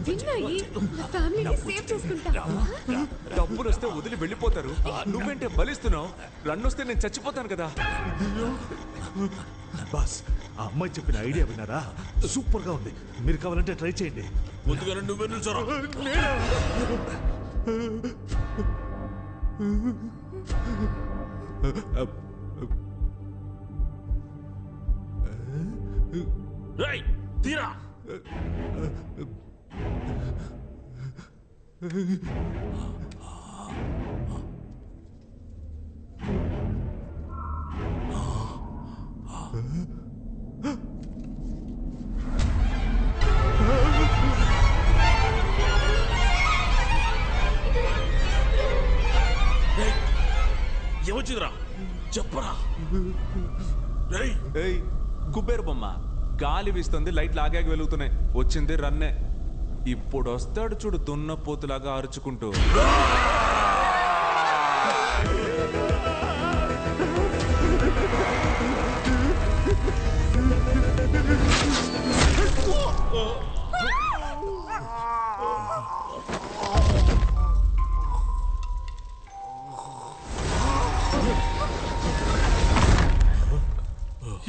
విన్నాయి ఫ్యామిలీని సేవ్ చేసుకుంటా. డబ్బులు వస్తే వదిలి వెళ్ళిపోతారు, నువ్వేంటే బలిస్తున్నావు? రన్ వస్తే నేను చచ్చిపోతాను కదా. బాస్, ఆ అమ్మాయి చెప్పిన ఐడియా విన్నారా? సూపర్ గా ఉంది. మీరు కావాలంటే ట్రై చేయండి. ముందుగా నువ్వే నిల్చోరా. రేయ్, తీరా. ఏమొచ్చిందిరా చెప్పరా. కుబేరు బొమ్మ గాలి వీస్తుంది, లైట్ లాగాకి వెలుగుతున్నాయి. వచ్చింది రన్నే. ఇప్పుడు వస్తాడు చూడు దున్నపోతులాగా అరుచుకుంటూ.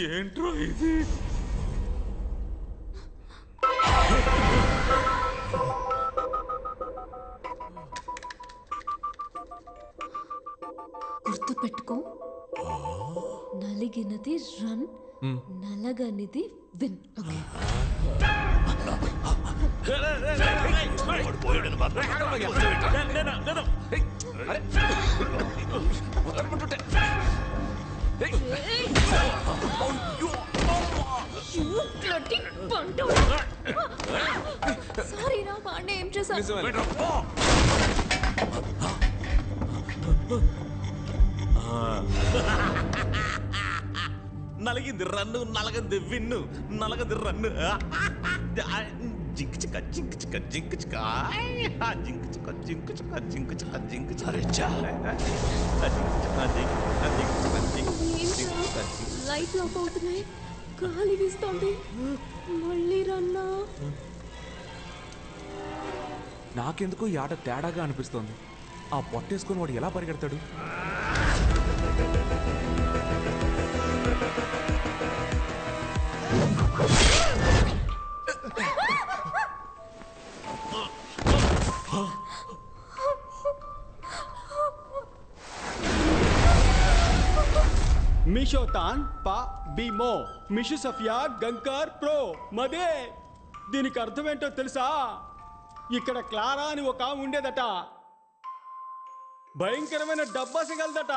ఏంట్రా ఇది? గుర్తు పెట్టుకో, నలిగినది రన్, నలగనిది విన్. సారీ రా పాండే, ఏం చేశాను? నలిగింది రన్ను, నలగంది విన్ను, నలగది రన్ను. జింక్ చిక్క జింక్ చిక్క జింక్ చిక్క జింక్ చిక్క జింక్ చిక్క జింక్ చిక్క జింక్ చిక్క. లైట్ ఆఫ్ అవుతున్నాయి, గాలి వీస్తోంది, మళ్ళీ రన్నా. నాకెందుకు ఈ ఆట తేడాగా అనిపిస్తోంది. ఆ పొట్టేసుకొని వాడు ఎలా పరిగెడతాడు? మిషోతాన్ పా బీమో మిషు సఫియా గంకర్ ప్రో మదే. దీనికి అర్థమేంటో తెలుసా? ఇక్కడ క్లారా అని ఒక ఉండేదట, భయంకరమైన డబ్బాసగలదట.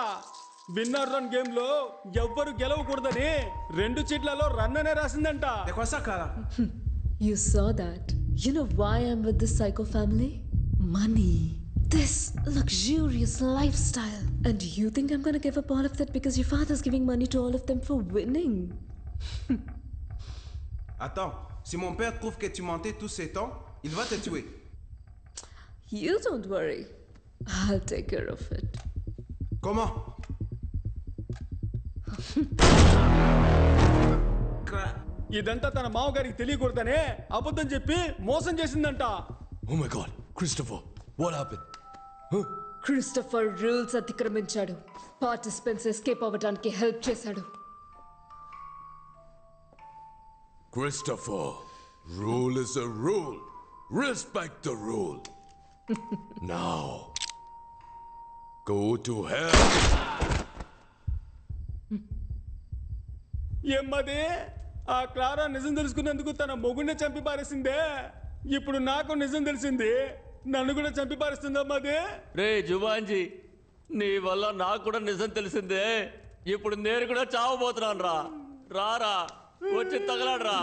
విన్నర్ రన్ గేమ్ లో ఎవ్వరు గెలవకూడదని 2 చీట్లలో రన్ అనే రాసిందంట. You saw that. You know why I'm with this psycho family? Money. This luxurious lifestyle. And you think I'm gonna give up all of that because your father's giving money to all of them for winning? Attends, si mon père trouve que tu mentais tous ces temps, il va te tuer. You don't worry. I'll take care of it. Comment? ఇదంతా తన మామగారికి తెలియకూడదనే అబద్ధం చెప్పి మోసం చేసిందంట. Oh my God, Christopher, what happened? Christopher rules అతిక్రమించాడు, participants escape అవ్వడానికి help చేశాడు. Christopher, rule is a rule. Respect the rule. Now, go to hell. ఏమ్మది, ఆ క్లారా నిజం తెలుసుకున్నందుకు తన మొగుడిని చంపి పారేసిందే. ఇప్పుడు నాకు నిజం తెలిసింది, నన్ను కూడా చంపి పారేస్తుందమ్మది. రే జుబాన్జీ, నీ వల్ల నాకు కూడా నిజం తెలిసిందే. ఇప్పుడు నేను కూడా చావబోతున్నాను రా. రారా, వచ్చి తగలాడరా.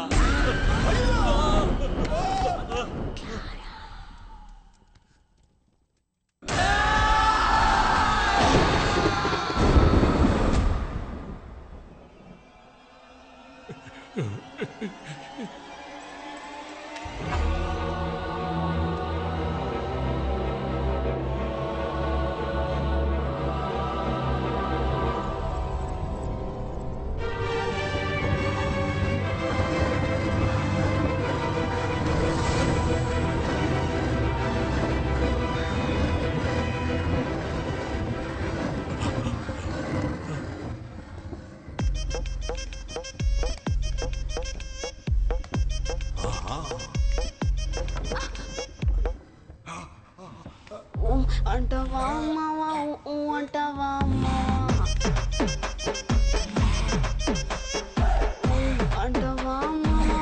అంటావా మావా అంటావా అంటావా మావా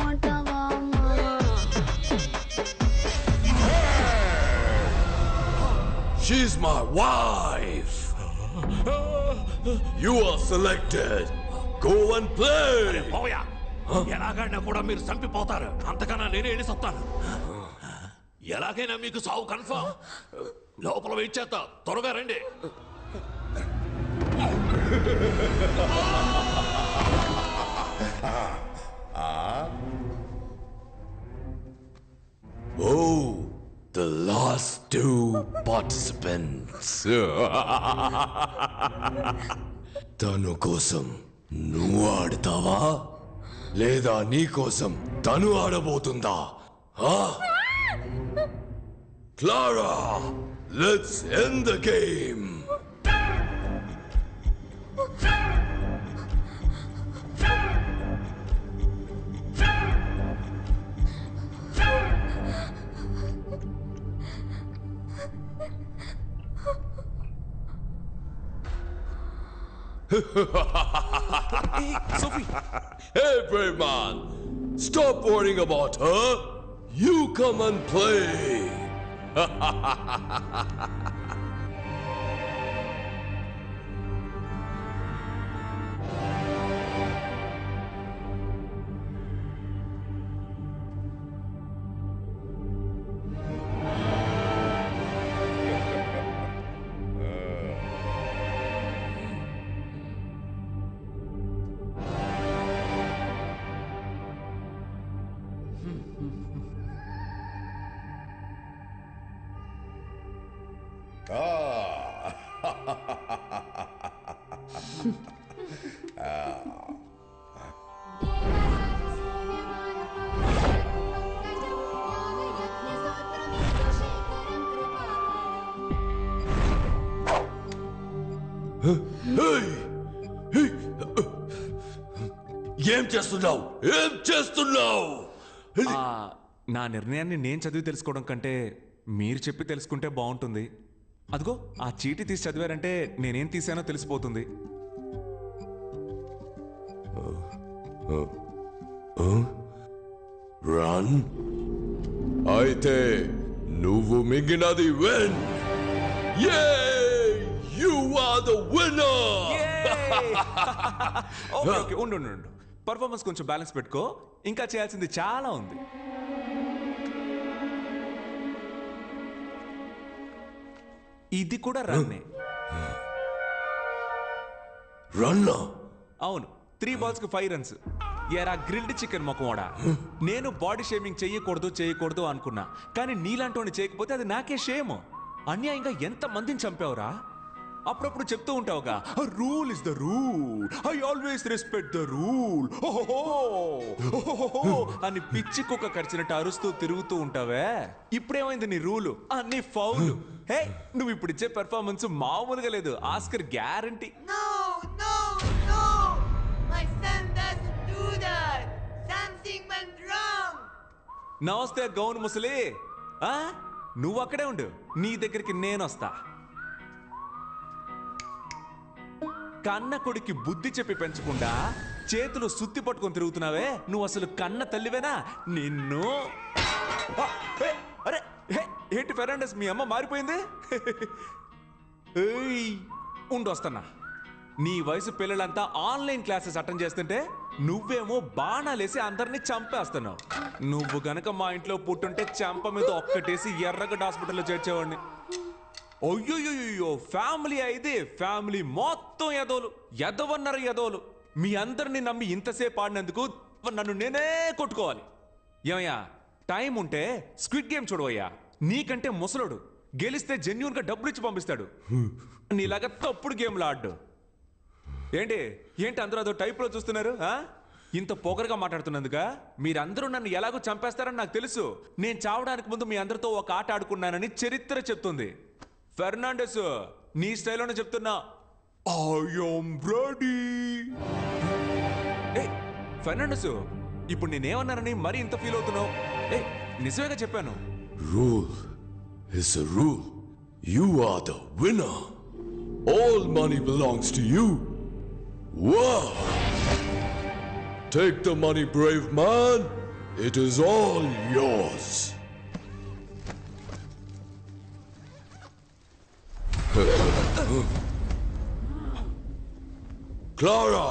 అంటావా She's my wife. You are selected. Go and play. పోయా ఎలాగైనా కూడా మీరు చంపిపోతారు, అంతకన్నా నేనే వెళ్ళి చెప్తాను. ఎలాగైనా మీకు సావు కన్ఫర్మ్. లోపల వెయిట్ చేస్తా, త్వరగా రండి. Oh, the last two participants. తను కోసం నువ్వు ఆడతావా లేదా నీ కోసం తను ఆడబోతుందా? Clara, let's end the game. Sophie! Hey, brave man! Stop worrying about her! You come and play! ఏం చేస్తున్నావు? ఏం చేస్తున్నావు? నా నిర్ణయాన్ని నేను చదివి తెలుసుకోవడం కంటే మీరు చెప్పి తెలుసుకుంటే బాగుంటుంది. అదిగో ఆ చీటీ తీసి చదివారంటే నేనేం తీసానో తెలిసిపోతుంది. రన్ అయితే నువ్వు మిగిలినది win. You are the winner. Okay ఉండు. పర్ఫార్మెన్స్ కొంచెం బ్యాలెన్స్ పెట్టుకో, ఇంకా చేయాల్సింది చాలా ఉంది. ఇది కూడా రన్నే. రన్నా? అవును, 3 balls కి 5 runs. ఎరా గ్రిల్డ్ చికెన్ మొక్కమోడా, నేను బాడీ షేమింగ్ చేయకూడదు అనుకున్నా, కానీ నీలాంటి చేయకపోతే అది నాకే షేమ్. అన్యాయంగా ఎంత మందిని చంపావురా? అప్పుడప్పుడు చెప్తూ ఉంటావుగా, rule is the rule, I always respect the rule అని పిచ్చి కుక్క కరిచినట్టు అరుస్తూ తిరుగుతూ ఉంటావే. ఇప్పుడేమైంది నీ రూలు? అన్ని ఫౌల్. హే, నువ్వు ఇప్పుడు ఇచ్చే పెర్ఫార్మెన్స్ మామూలుగా లేదు, ఆస్కర్ గ్యారంటీ. నమస్తే గౌన్ ముసలి, నువ్వు అక్కడే ఉండు, నీ దగ్గరికి నేను వస్తా. కన్న కొడుకి బుద్ధి చెప్పి పెంచకుండా చేతులు సుత్తి పట్టుకొని తిరుగుతున్నావే, నువ్వు అసలు కన్న తల్లివేనా? నిన్ను అరే ఏంటి ఫెర్నాండెస్, మీ అమ్మ మారిపోయింది? ఉండు వస్తున్నా. నీ వయసు పిల్లలంతా ఆన్లైన్ క్లాసెస్ అటెండ్ చేస్తుంటే నువ్వేమో బాణాలేసి అందరినీ చంపేస్తున్నావు. నువ్వు గనక మా ఇంట్లో పుట్టుంటే చంప మీద ఒక్కటేసి ఎర్రగడ్డ హాస్పిటల్లో చేర్చేవాడిని. అయ్యో, ఫ్యామిలీ అయితే ఫ్యామిలీ మొత్తం ఎదవన్నారు. మీ అందరినీ నమ్మి ఇంతసేపు ఆడినందుకు నన్ను నేనే కొట్టుకోవాలి. ఏమయ్యా, టైం ఉంటే స్క్విడ్ గేమ్ చూడవయ్యా. నీకంటే ముసలోడు, గెలిస్తే జెన్యూన్ గా డబ్బులు ఇచ్చి పంపిస్తాడు. నీలాగా తప్పుడు గేమ్లు ఆడు. ఏంటి అందరూ అదో టైప్ లో చూస్తున్నారు? ఇంత పొగరుగా మాట్లాడుతున్నందుక మీరందరూ నన్ను ఎలాగో చంపేస్తారని నాకు తెలుసు. నేను చావడానికి ముందు మీ అందరితో ఒక ఆట ఆడుకున్నానని చరిత్ర చెప్తుంది. ఫెర్నాండెస్, నీ స్టైల్లోనే చెప్తున్నా, ఐ యామ్ రెడీ. ఫెర్నాండెస్, ఇప్పుడు నేనేమన్నానని మరీ ఇంత ఫీల్ అవుతున్నావు? నిజమేగా చెప్పాను. Rule is a rule. You are the winner. All money belongs to you. Wow! Take the money, brave man. It is all yours. Clara!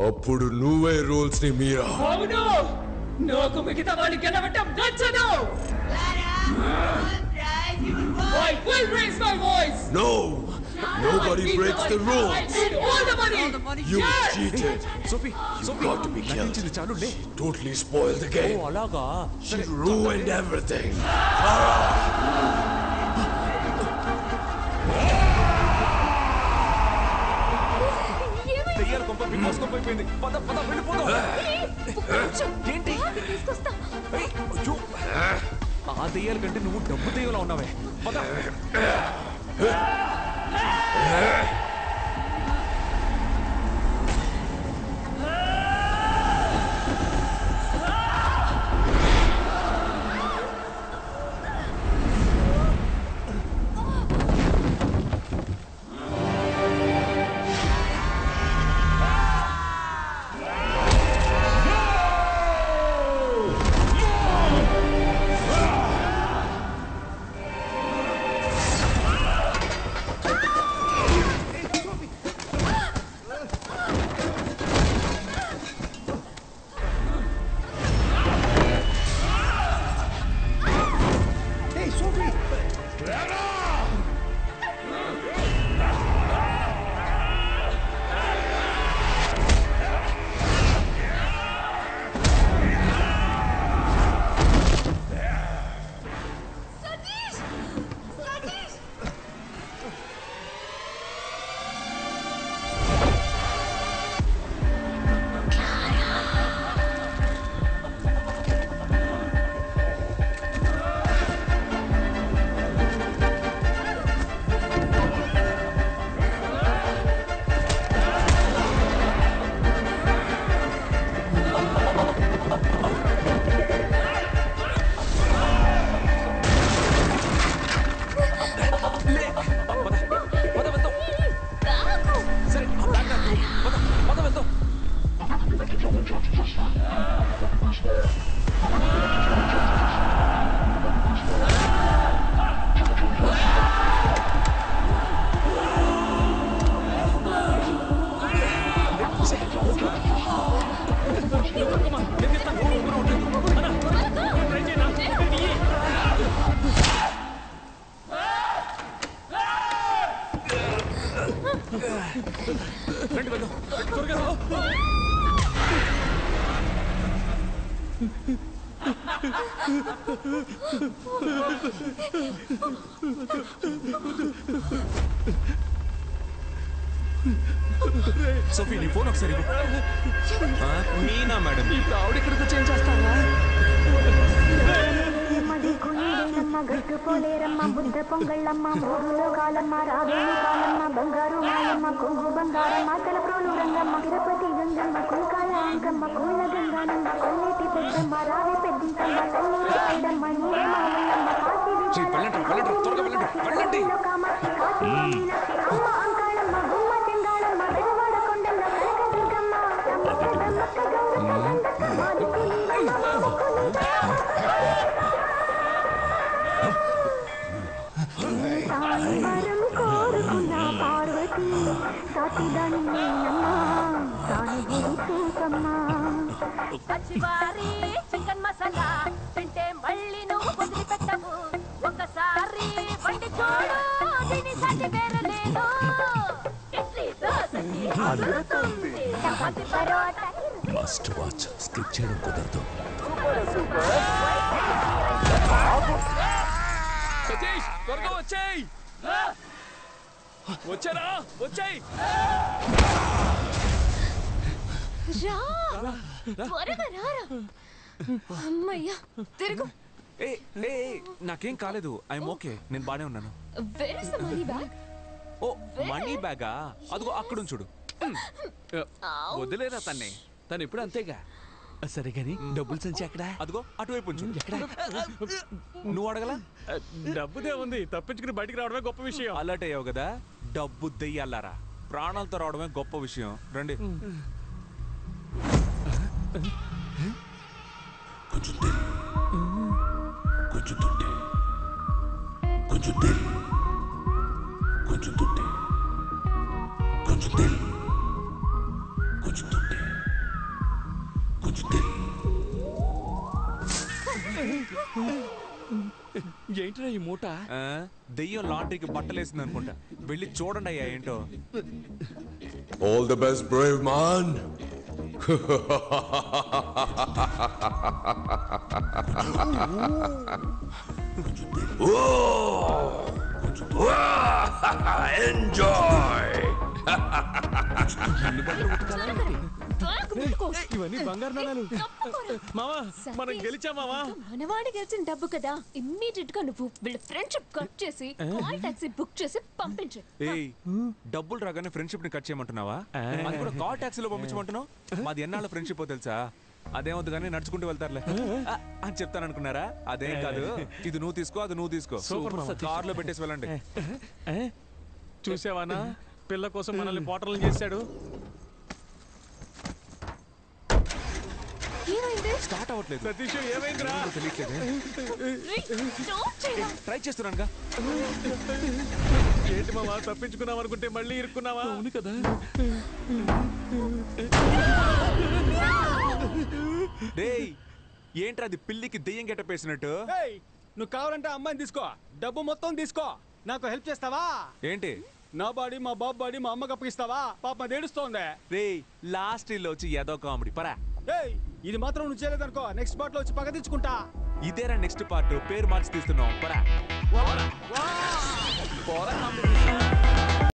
అప్పుడు నువ్వే రూల్స్ ని మీరా. అవును, నాకు మిగతా వాళ్ళు గెలవటం నచ్చదు. I will raise my voice. No! Nobody breaks the rules. I need all the money. You Yes. cheated. Sophie, You got to be killed. చాలు Totally spoiled the game. అలాగా She ruined everything. దెయ్యాల కొంప big boss కొంప అయిపోయింది. పద పద వెళ్ళిపోదాం. ఏంటి ఏయ్, అయ్యో. ఆ దెయ్యాల కంటే నువ్వు డబ్బు దెయ్యంలో ఉన్నావే. పద. సోఫీ నీ ఫోన్ ఒకసారి మీనా మేడం ఇప్పుడు ఆవిడ ఇక్కడికి వచ్చి ఏం చేస్తావా గట్టు పోలేరమ్మ బుద్ధ పొంగళ్ళమ్మ మూడు లోకాలమ్మ రావేణు కాలమ్మ బంగారు మాయమ్మ కొంగు బంగారమ్మ తలప్రోలు రంగమ్మ తిరుపతి గంగమ్మ కుంకాల అంకమ్మ కూల గంగానమ్మ కొల్లేటి పెద్దమ్మ రావి పెద్దింతమ్మ తల్లూరు ఐదమ్మ నీరే మామల్లమ్మ కాశీ కామాక్షి కాశీ మీనాక్షి అమ్మ అంకాళమ్మ గుమ్మ చెంగాళమ్మ బెజవాడ కొండమ్మ కనక దుర్గమ్మ అమ్మ పెద్దమ్మ గౌరమ్మ మాదికి వరం కోరుకున్న పార్వతి సాటిదాని పచ్చివారి చికెన్ మసాలా తింటే మళ్ళీ నువ్వు వదిలిపెట్టవు ఒకసారి వండి చూడు దీని సాటి వేరే లేదు ఇడ్లీ దోసకి అదురుతుంది chapati parotta must watch skip చేయడం కుదరదు సతీష్ త్వరగా వచ్చేయ్ వచ్చారా వచ్చేయ్ త్వరగా రారా అమ్మయ్యా తిరుగు నాకేం కాలేదు ఐఎమ్ ఓకే నేను బానే ఉన్నాను where is the money bag oh money బ్యాగా అదిగో అక్కడ చూడు వదిలేరా తన్ని తను ఇప్పుడు అంతేగా సరే గాని డబ్బులు సంచి ఎక్కడ? అదిగో అటువైపు ఉంచు. ఎక్కడ? నువ్వు అడగలా? డబ్బుదే ఉంది, తప్పించుకుని బయటికి రావడమే గొప్ప విషయం. అలర్ట్ అయ్యావు కదా, డబ్బు దెయ్యాలారా, ప్రాణాలతో రావడమే గొప్ప విషయం. రండి. ఏంట్రా ఈ మూట? దెయ్యం లాండ్రీకి బట్టలేసింది అనుకుంటా, వెళ్ళి చూడండి అయ్యా ఏంటో. All the best, brave man. Enjoy. ఇవన్నీ బంగారు నాణాలు. మావా మనం గెలిచా మావా. మనవాడి గెలిచిన డబ్బు కదా, ఇమ్మీడియట్ గా నువ్వు వీళ్ళ ఫ్రెండ్షిప్ కట్ చేసి కాల్ టాక్సీ బుక్ చేసి పంపించు. ఏయ్, డబ్బులు రాగానే ఫ్రెండ్షిప్ ని కట్ చేయమంటున్నావా? అది కూడా కాల్ టాక్సీలో పంపించమంటున్నావు? మాది ఎన్నాళ్ళ ఫ్రెండ్షిప్ తెలుసా? అదేమవుతుంది కానీ నడుచుకుంటూ వెళ్తారులే అని చెప్తాను అనుకున్నారా? అదేం కాదు, ఇది నువ్వు తీసుకో, అది నువ్వు తీసుకో, కార్ లో పెట్టేసి వెళ్ళండి. చూసావానా, పిల్ల కోసం మనల్ని పోటర్లు చేశాడు. స్టార్ట్ అవ్వట్లేదు. సతీష్ ఏమైందిరా? ట్రై చేస్తున్నానుగా. ఏంటి మావా, తప్పించుకున్నావు అనుకుంటే మళ్ళీ ఇరుక్కున్నావా? అవును కదా. డేయ్, ఏంట్రా అది పిల్లికి దెయ్యం గెట్టపేసినట్టు? నువ్వు కావాలంటే అమ్మాయిని తీసుకో, డబ్బు మొత్తం తీసుకో, నాకు హెల్ప్ చేస్తావా? ఏంటి? నా బాడీ మా బాబు బాడీ మా అమ్మకి అప్పగిస్తావా? పాప ఏడుస్తోంది. రేయ్, లాస్ట్ ఇల్లు వచ్చి ఏదో కామెడీ పరా. ఇది మాత్రం నువ్వు చేయలేదనుకో, నెక్స్ట్ పార్ట్ లో వచ్చి పగ తెచ్చుకుంటా. ఇదేరా నెక్స్ట్ పార్ట్, పేరు మార్చి తీస్తున్నాం పరా.